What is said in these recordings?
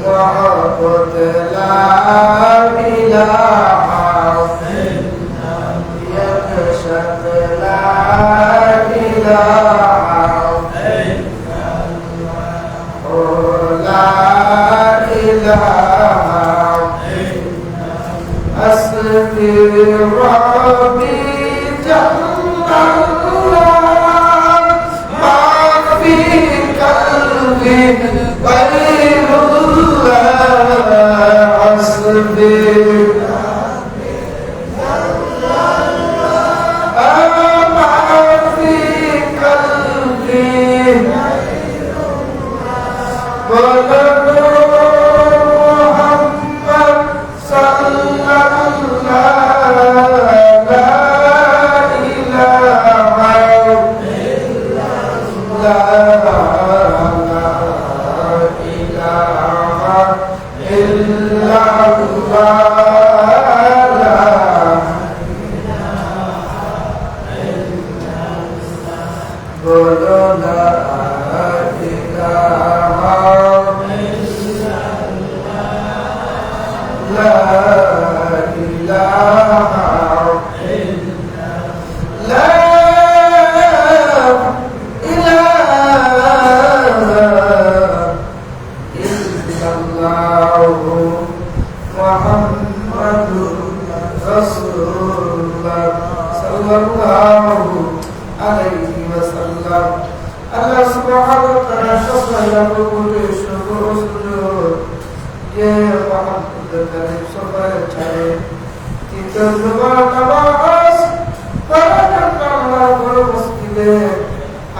وعبد لا إله يكشف لا إله لا إله أسبي ربي جل الله ما في قلبي غير الله أسبي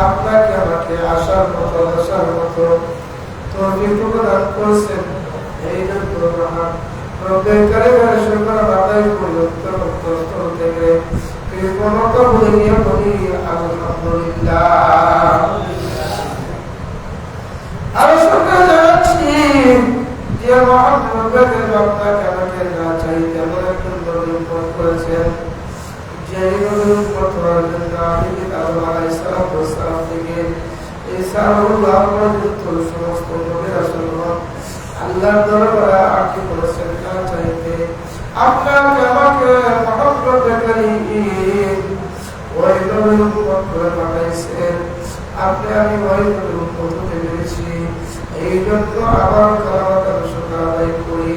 আপনাকে আমাকে আসার মতো আসার মতো তৌফিক প্রদান করেছেন। এই জন্য রব্বে কারিমের শুকর আদায় করি অন্তর থেকে কৃপণতা বলে নিয়ে বলি আলহামদুলিল্লাহ। আমি শুকর জানাচ্ছি যে মহান রব্বের আপনাকে আমাকে না চাইতে এমন একজন নবী ফোন করেছেন যে নবীর উপর আদম আলাইহিস সালাম থেকে ঈসাউল্লাহ পর্যন্ত সমস্ত নবী রাসূলগণ আল্লাহর দরবারে আরজি করেছেন না চাইতে আপনাকে আমাকে মহব্বত করি ওই নবীর উপর পাঠাইছেন। আপনি আমি ওই নবীর উপর হতে পেরেছি। এই জন্য আবার কালামাতার শুকর আদায় করি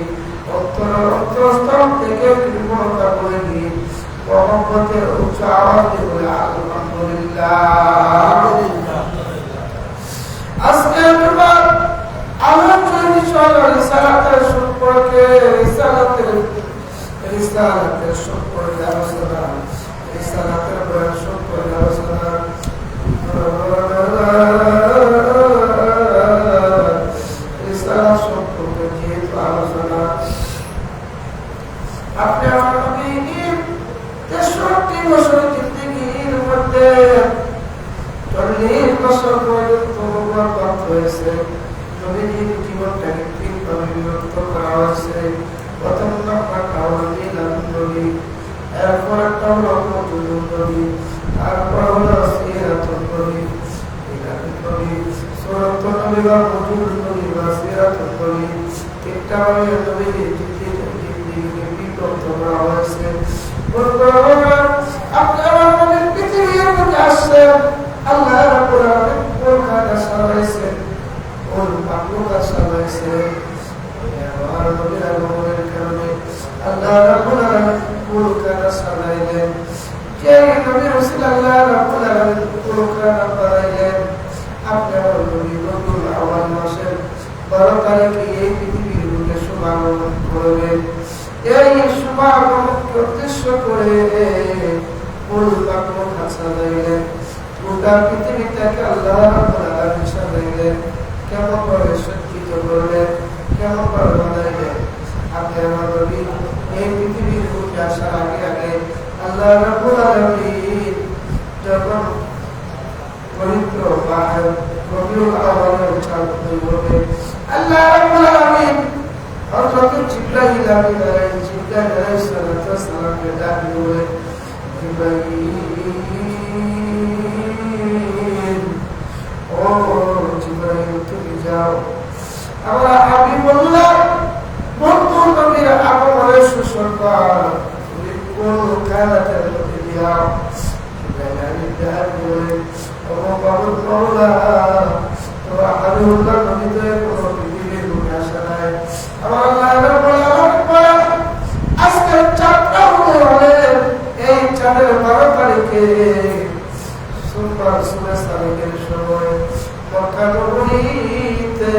অন্তরস্থল থেকে কৃপণতা করে নিয়ে মহব্বতের উচ্চ আওয়াজে বলে আলহামদুলিল্লাহ। আজকে তোমার আলোচনার বিষয় রিসালাতের সম্পর্কে রিসালাতের সম্পর্কে আলোচনা রিসালাতের বয়ান সম্পর্কে আলোচনা রিসালাত সম্পর্কে যেহেতু আলোচনা আপনি আমার নবী 63 বছর জিন্দেগির মধ্যে 40 বছর পর্যন্ত বরবাদ হয়েছে। নবীজির জীবনটাকে তিনভাবে বিভক্ত করা হয়েছে। প্রথম নাম্বারটা হলো মিলাদ নবী, এরপর একটা হলো মওলিদ নবী, তারপর হলো সিরাতুন নবী। মিলাদ নবী, সূরাতুন নবী বা মওলিদ নবী বা সিরাতুন নবী তিনটা ভাবে নবীজির জিন্দেগিকে বিভক্ত করা হয়েছে। আপনি আমার নবীর পৃথিবীর মধ্যে আসছেন, আল্লাহ রাব্বুল আলামিন কোরআনে সাজাইছেন, ওর মাখলুকাত সাজাইছেন। আমার নবীর আগমনের কারণে আল্লাহ রাব্বুল আলামিন কোরআনে সাজাইলেন। যে নবীর রাসূল আল্লাহ রাব্বুল আলামিন কোরআনে বানাইলেন। আপনি আমার নবী রবিউল আউয়াল মাসের 12 তারিখে এই পৃথিবীর বুকে শুভাগমন করবেন। এই শুভাগমনকে উদ্দেশ্য করে সাজাইলেন। গোটা পৃথিবীটাকে আল্লাহ রাব্বুল আলামিন সাজাইলেন। কেমন ভাবে সজ্জিত করলেন, কেমন ভাবে বানাইলেন। আপনি আমার নবী এই পৃথিবীর বুকে আসার আগে আগে আল্লাহ রাব্বুল আলামিন যখন পবিত্র রবিউল আউয়ালের চাঁদ বলবে আল্লাহ রাব্বুল আলামিন হযরত জিবরাইল আলাইহিস সালামকে ডাক দিলেন, জিবরাইল ও জিবরাইল তুমি যাও আমরা হাবিবুল্লাহ বন্ধু নবীর আগমনের সুসংবাদ তুমি কোন কায়দাতের মধ্যে দিয়া হাবিবুল্লাহ নবীতে কোনো পৃথিবীর লোক আসা নাই। আমার আল্লাহ আজকের চাঁদটা হলে এই চাঁদের 12 তারিখে সোমবার সুরেশ তারিখের সময় মক্কা নগরীতে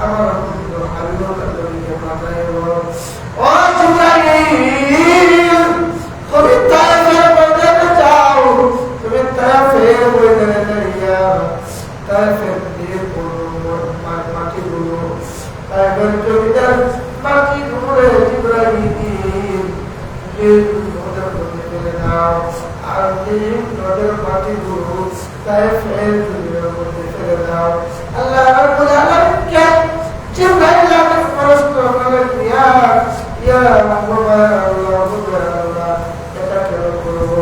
আমার বন্ধু হাবিবুল্লাহ নবীকে পাঠাইল। ও জিবরাইল, তুমি তায়েফের ময়দানে যাও, তুমি তায়েফের ময়দানে যাইয়া তায়েফের দিয়ে মাটিগুলো তায়েফের জমিদার মাটিগুলো জিবরাইল নদের মধ্যে ফেলে দাও, আর নদের মাটিগুলো তায়েফের জমিদার মধ্যে ফেলে দাও। আল্লাহ রাব্বুল আলামিনকে জিবরাইলকে ফরস্ত করে দিয়া ইয়া রাব্বুনা আল্লাহ এটা কেন করব?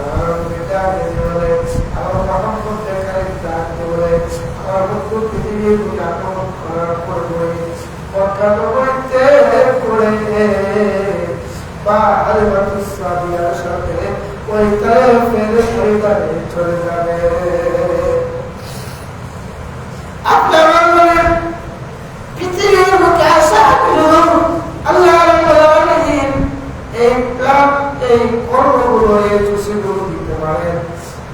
আমার বেটা বলে আমার মোহাম্মদ দেখারে ডাক বলে আমার বন্ধু পৃথিবীর বুকে আক্রমণ করার পরই মক্কা নগরীতে পড়ে বা আলমাতুস সাদিয়ার সাথে ওই তায়েফের ময়দানে চলে যাবে। আপনারা বলেন পৃথিবীর বুকে আসা আল্লাহ রাব্বুল আলামিন এই প্ল্যান এই কর্মগুলো এই চুষিগুলো দিতে পারেন,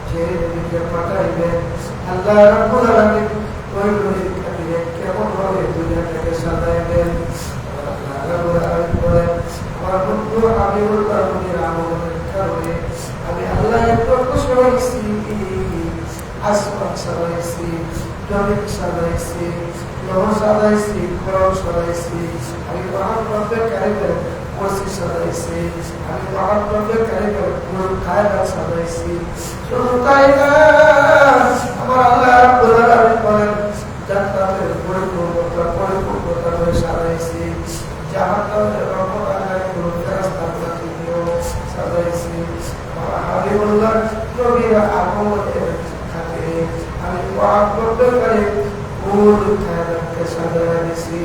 যে নবীকে পাঠাইবেন আল্লাহ রাব্বুল আলামিন ওই নবীর খাতিরে কেমন ভাবে দুনিয়াটাকে সাজাইবেন। আল্লাহ রাব্বুল আলামিন বলেন আমার বন্ধু হাবিবুল্লাহ নবীর আগমনের কারণে আমি আল্লাহ এত খুশি হয়েছি, আসমান সাজাইছি, জমিন সাজাইছি, লৌহ সাজাইছি, কলম সাজাইছি, আমি মহান রব্বের কারিগর কুরসি সাজাইছি, আমি মহান রব্বের কারিগর পুরো কায়নাত সাজাইছি। শুধু তাই না, আমার আল্লাহ রাব্বুল আলামিন বলেন জান্নাতের পরিপূর্ণতা করে সাজাইছি, জাহান্নামের রহমতের পুরো ফেরেশতা পাঠিয়েও সাজাইছি। আমার হাবিবুল্লাহ নবীর আগমনের খাতিরে আমি মহান রব্বের কারিগর পুরো কায়নাতকে সাজাইছি।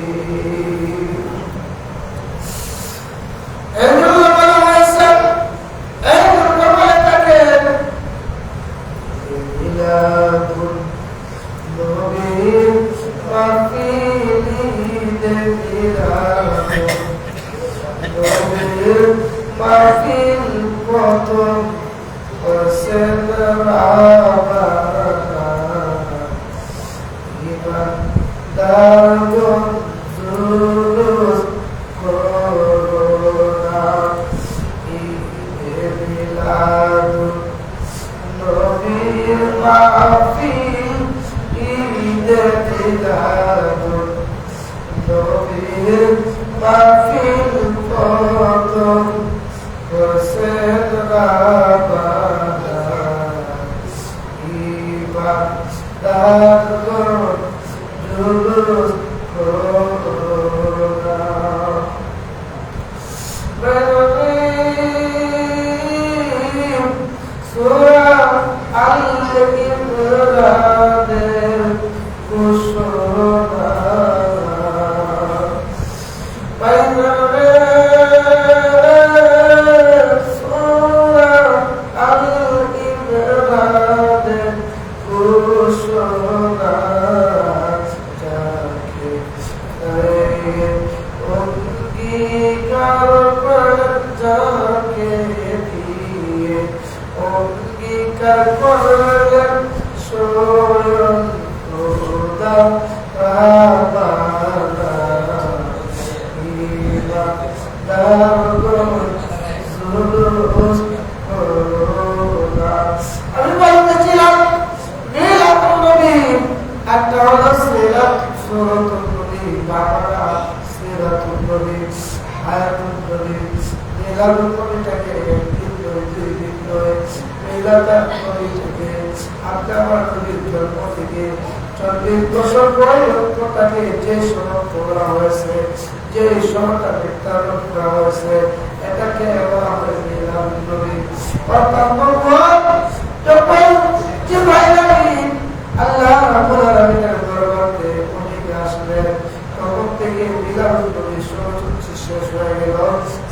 শেষ হয়ে গেল,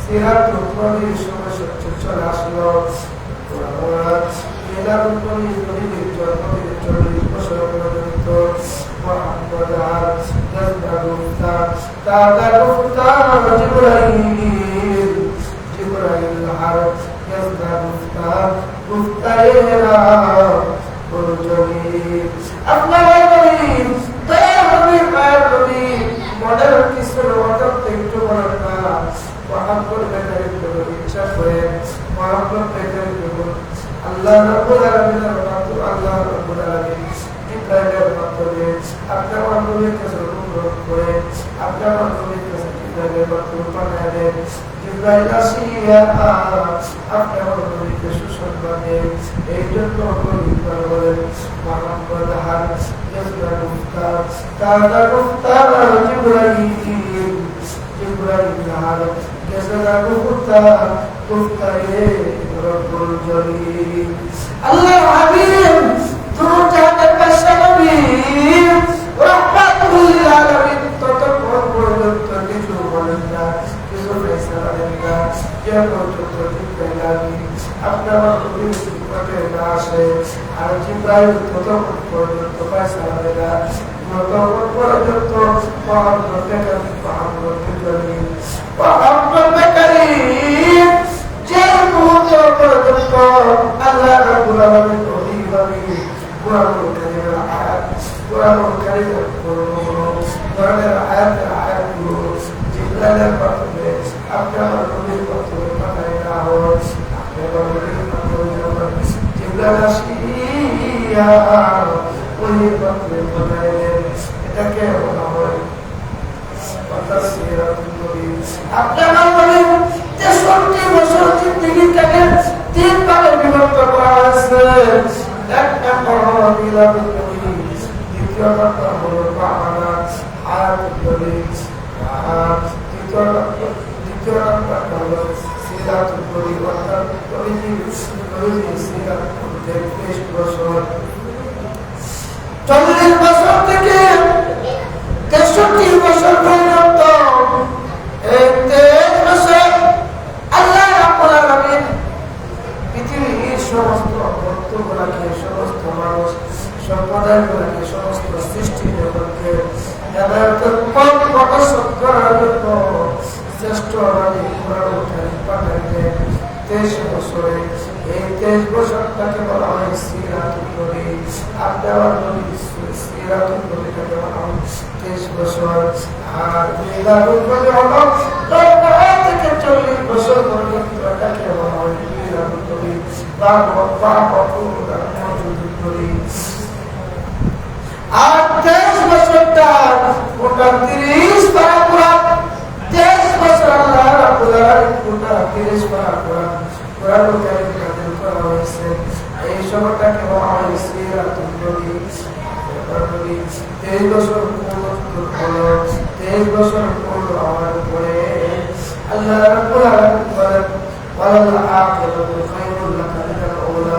সিরাত নবীর সময় চলে আসলো। মিলাদুন নবীর জন্মদিন 40 বছর পর্যন্ত মুহাম্মদ আর ইয়াজদাদুফতা তাদারুফতা জিবরাইল আর ইয়াজদাদুফতা মুফতারিরা বলজনি আপনার নবী দয়া নবী পাক নবী মডেল কিছু মডেল একটু বলেন না মুহাম্মদ বেকারি ইচ্ছা করে মুহাম্মদ বেকারি আল্লাহ রাব্বুল আলামিনের মাধ্যমে আল্লাহ রাব্বুল আলামিন জিবরাইলের মাধ্যমে আপনার নবীর কাছে অনুরোধ করে আপনার নবীর কাছে জিবরাইলের মাধ্যমে পাঠায় দেন। জিবরাইল আসিয়া আপনার নবীকে সুসংবাদ দেন। এই জন্য পবিত্র বলেন মুহাম্মদ হার ইয়াজদাদুফতা তাদারুফতা জিবরাইল হার ইয়াজদাদুফতা মুফতারে রব্বুল জলিল। আল্লাহ হাবিব দুরূদ জাহানের বাদশা নবী রাহমাতুল লিল আলামিন ততক্ষণ পর্যন্ত কিছু বলেন না, কিছু ফয়সালা দেন না, যে পর্যন্ত জিবরাইল আমিন আপনার নবীর নিকটে না আসে। আর জিবরাইল ততক্ষণ পর্যন্ত ফয়সালা দেন না, ততক্ষণ পর্যন্ত মুহাম্মদ বেকারি যে মুহূর্ত পর্যন্ত আল্লাহ রাব্বুল আলামিন ওহিভাবে কোরআনুল কারীমের আয়াত কোরআনুল কারীমের কোরআনের আয়াতগুলো জিবরাইলের মাধ্যমে আপনার নবীর মাধ্যমে পাঠায় না হয়। আপনার নবীর মাধ্যমে জিবরাইল আসিয়া ওহির মাধ্যমে পাঠায় দেন। এটাকে বলা হয় সিরাতুন নবী। আপনার নবী 63 বছর জিন্দেগিটাকে 3 ভাগে বিভক্ত করা হয়েছে। এক নম্বর হলো মিলাদুন নবী, দ্বিতীয় নম্বর হলো বাহানাত হায়াতুন নবী, তৃতীয় নম্বর হলো সিরাতুন নবী। অর্থাৎ নবীজির সিরাত 23 বছর, 40 বছর থেকে 63 বছর পর্যন্ত এই 23 বছর আল্লাহ রাব্বুল আলামিন পৃথিবীর সমস্ত বস্তুগুলোকে, সমস্ত মানুষ সম্প্রদায়গুলোকে, সমস্ত সৃষ্টি জগৎকে হেদায়েতের পথ প্রদর্শন করার জন্য শ্রেষ্ঠ নবী কোরআনুল কারীম পাঠাইলেন 23 বছরে। এই 23 বছরটাকে বলা হয় সিরাতুন নবী। আপনার নবী সিরাতুন নবীটাকে বলা হয় 23 বছর। আর মিলাদুন নবী হলো 15 থেকে 40 বছর পর্যন্ত এটাকে বলা হয় মিলাদুন নবী বা মওলুদুন নবী। আর 23 বছরটা ওটা 30 পারা কোরআন, 23 বছর আল্লাহ রাব্বুল আলামিন ওটা 30 পারা কোরআন কোরআনুল কারীম নাযিল করা হয়েছে। এই সময়টাকে বলা হয় সিরাতুন নবী। 23 বছর হলো, 23 বছর পূর্ণ হওয়ার পরে আল্লাহ রাব্বুল আলামিন বলেন ওয়ালাল আখিরাতু খায়রুল লাকা মিনাল উলা।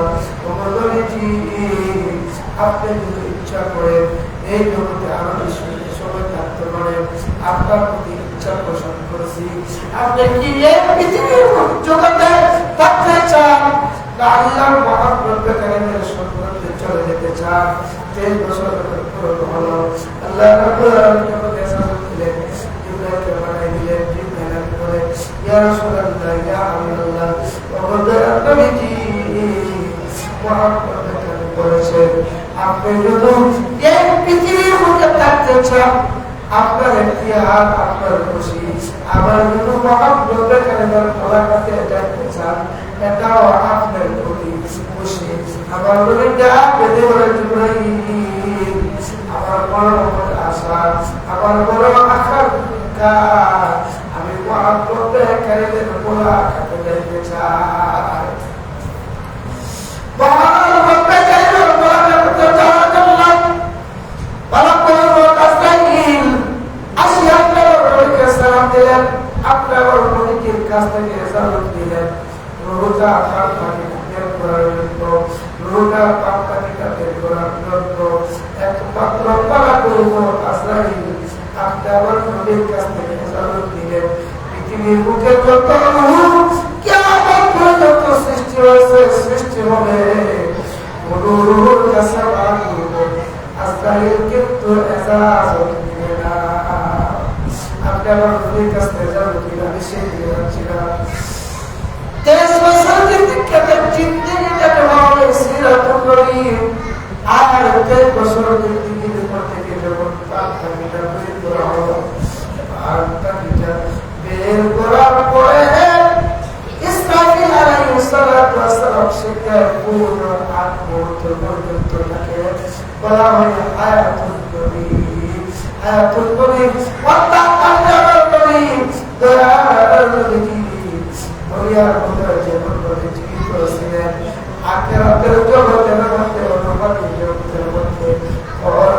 আপনি যদি ইচ্ছা করেন এই জগতে আরো বেশি সময় থাকতে পারেন, আপনার প্রতি ইচ্ছা পোষণ করেছি। আপনি কি এই পৃথিবীর জগতে থাকতে চান না আল্লাহর মহাপ্রভু কারীমের সন্ধানে চলে যেতে চান? 23 বছর পূর্ণ হলো, আল্লাহ রাব্বুল আলামিন আমাকে সাহায্য দিলেন, জিবরাইলকে পাঠিয়ে দিলেন। জিবরাইল বলে ইয়া রাসূলুল্লাহ, ইয়া হাবিবাল্লাহ, ওদের নবীজি মুহাম্মদ বলেছেন আপনি যদি এই পৃথিবীর মধ্যে থাকতে চান, আপনার ইতিহাস আপনার খুশি। আবার যদি মুহাম্মদ কারীমের মোলাকাতে যেতে চান, এটাও আপনার প্রতি খুশি। আমার নবী ডাক বেঁধে বলে জিবরাইল, আমার বড় আশা, আমার বড় আকাঙ্ক্ষা, আমি মুহাম্মদ কারীমের মোলাকাতে যেতে চাই। আপনার নবীর কাছ থেকে ইজাজত দিলেন রোজা পাকপাকি বের করার জন্য, রোজা পাকপাকিটা বের করার জন্য একমাত্র পালা করব আজরাইল। আপনি আমার নবীর কাছ থেকে ইজাজত দিলেন পৃথিবীর বুকে যত কিয়ামত পর্যন্ত সৃষ্টি হয়েছে, সৃষ্টি হবে, রুহুর কাছে আজরাইল কিন্তু এজাজত দিবে না। আপনি আমার নবীর কাছ থেকে যাবেন কিনা? আমি সেই দিকে যাচ্ছি না। 23 বছর জিন্দিগিটাকে বলা হয় সিরাতুন নবী। আর 23 বছর জিন্দিগির পর থেকে যখন পাকটা বের করা হলো, আর পাকটা বের করার পরে ইসরাফিল আলাইহিস সালাতু ওয়াস সালাম সেটা পুরো 8 মুহূর্ত পর্যন্ত তাকে বলা হয় হায়াতুন নবী। হায়াতুন নবী অর্থাৎ আল্লাহর নবী, দয়ার নবী, দুনিয়ার মধ্যে জীবন করে জীবিত ছিলেন। আখিরাতের জগতের মধ্যে, অনুমানের জগতের মধ্যে,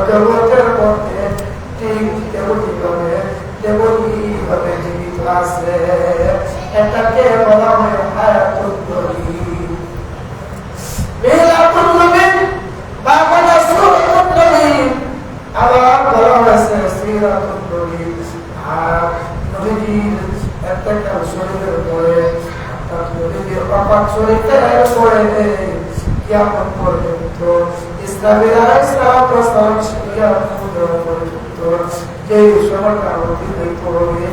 জগতের মধ্যে ঠিক তেমনিভাবে জীবিত আছে। এটাকে বলা হয় হায়াতুন নবী। মিলাদুন নবী বা বলা সুরাতুন নবী, আবার বলা হয়েছে সিরাতুন নবী। আর নবীজির একটা শরীরের পরে নবীজির অপাক শরীরের পরে কিয়ামত পর্যন্ত ইসরাফিল আলাইহিস সালাম পর্যন্ত যে সময়টা অতিবাহিত হবে,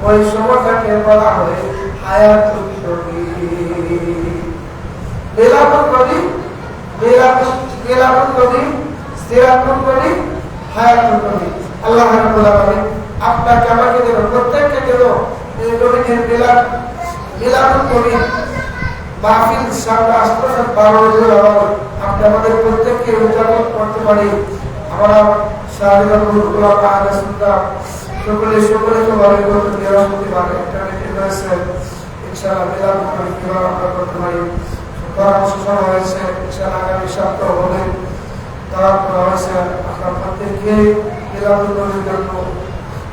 ওই সময়টাকে বলা হয় হায়াতুন নবী। মিলাদুন নবী, মিলাদুন নবী, সিরাতুন নবী, হায়াতুন নবী। আল্লাহ রাব্বুল আলামিন আপনাকে আমাকে দেব, প্রত্যেককে দেব এই নবীর মিলাদুন নবী মাহফিল সামনে আসতেছে 12 বছর। আপনি আমাদের প্রত্যেককে উদযাপন করতে পারি। আমরা শাহরিয়াতুল্লাহ আহলে সুন্নাহ সকলে ভালো করতে নিরাপত্তি ভালো একটা মিটিং হয়েছে, ইনশাআল্লাহ মিলাদুন নবী কিভাবে আমরা করতে পারি পরামর্শ করা হয়েছে। ইনশাআল্লাহ আগামী সপ্তাহ হবে তার করা হয়েছে। আপনার প্রত্যেককে মিলাদুন নবীর জন্য,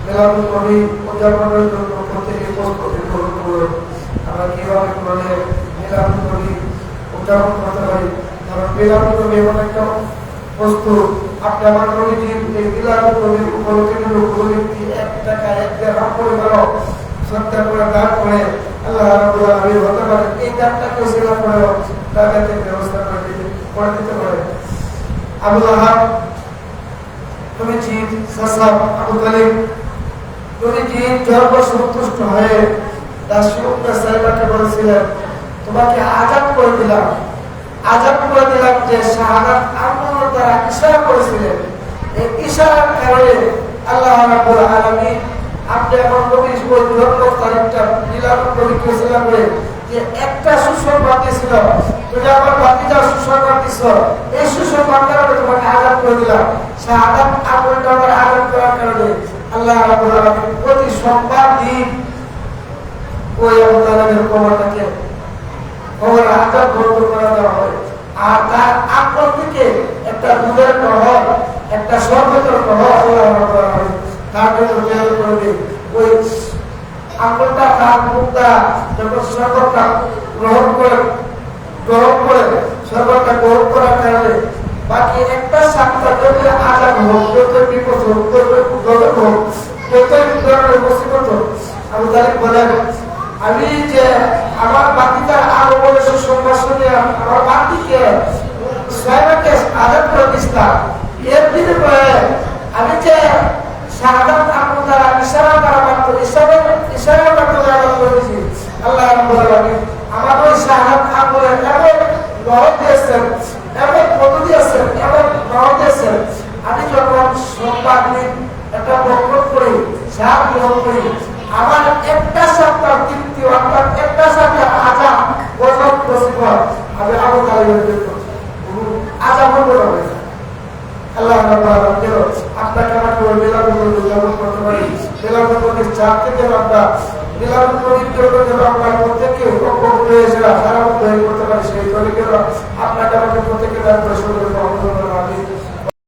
মিলাদুন নবী উদযাপনের জন্য প্রত্যেকে প্রস্তুতি গ্রহণ করুন। আমরা কিভাবে করলে মিলাদুন নবী উদযাপন করতে পারি, কারণ মিলাদুন নবী এমন একটা বস্তু, আপনি আমার নবীজির এই মিলাদুন নবীর উপলক্ষে কোনো ব্যক্তি 1 টাকা 1 দিরহাম পরিমাণ সদকা করে দান করে আল্লাহ রাব্বুল আলামিন হতে পারে এই দানটাকে ওসিলা করে তাদেরকে ব্যবস্থা করে দিতে পারে। আবু লাহাব নবীজি সাসাব আবু তালিব নবীজি জন্ম সন্তুষ্ট হয়ে দাসীকে সাইবাকে বলেছিলেন, তোমাকে আজাদ করে দিলাম যে শাহাদাত আল্লাহর দ্বারা ইশারা করেছিলেন। এই ইশারার কারণে আল্লাহ রাব্বুল আলামিন আপনি আমার নবীর ওই জন্ম তারিখটা মিলাদুন নবী করেছিলেন বলে যে একটা সুসংবাদ দিয়েছিল, তুমি আমার বাতিজা সুসংবাদ দিছ, এই সুসংবাদ কারণে তোমাকে আজাদ করে দিলাম। শাহাদাত আমলটা আমার আজাদ করার কারণে আল্লাহ রাব্বুল আলামিন প্রতি সোমবার দিন ওই আবু তালেবের কবরটাকে কবর আজাদ বন্ধ করে দেওয়া হয়। আর তার আকল থেকে একটা দুধের নহর, একটা শরবতের নহর আল্লাহ রাব্বুল আলামিন তার জন্য তৈরি করবে। ওই আকলটা তার মুখটা যখন শরবতটা গ্রহণ করে শরবতটা গ্রহণ করার কারণে বাকি একটা সাতটা যত আজাদ হোক, যত বিপদ হোক, যত হোক, যত ধরনের মুসিবত হোক, আবু তালিব বলেন, আমি যে আমার বাকিটা আরো বলে সুসংবাদ শুনে আমার বাকিকে সাইবাকে আজাদ করে দিচ্ছিলাম, এর বিনিময়ে আমি যে শাহাদাত আমল দ্বারা ইশারা দ্বারা মাত্র ইশারা মাত্র দ্বারা করে দিয়েছি, আল্লাহ রাব্বুল আলামিন আমার ওই শাহাদাত আমলের এমন মহৎ দিয়েছেন, এমন পদ দিয়েছেন, এমন মহৎ দিয়েছেন। আমি যখন সোমবার দিন একটা বকরত করি, শাহ গ্রহণ করি, আমার একটা সপ্তাহ তৃপ্তি, অর্থাৎ একটা সপ্তাহ আজাব গজব মুসিবত আমি আবু তালিবের জন্য আজাব বন্ধ হবে। আল্লাহ রাব্বুল আলামিন আপনাকে আমাকে ওই মিলাদুন নবী উদযাপন করতে পারি। মিলাদুন নবীর চাঁদ থেকে আমরা মিলাদুন নবীর জন্য যেন আমরা প্রত্যেকে উপভোগ করে সারা করতে পারি, সেই তরিকে আপনাকে আমাকে প্রত্যেকে দান করে শুরু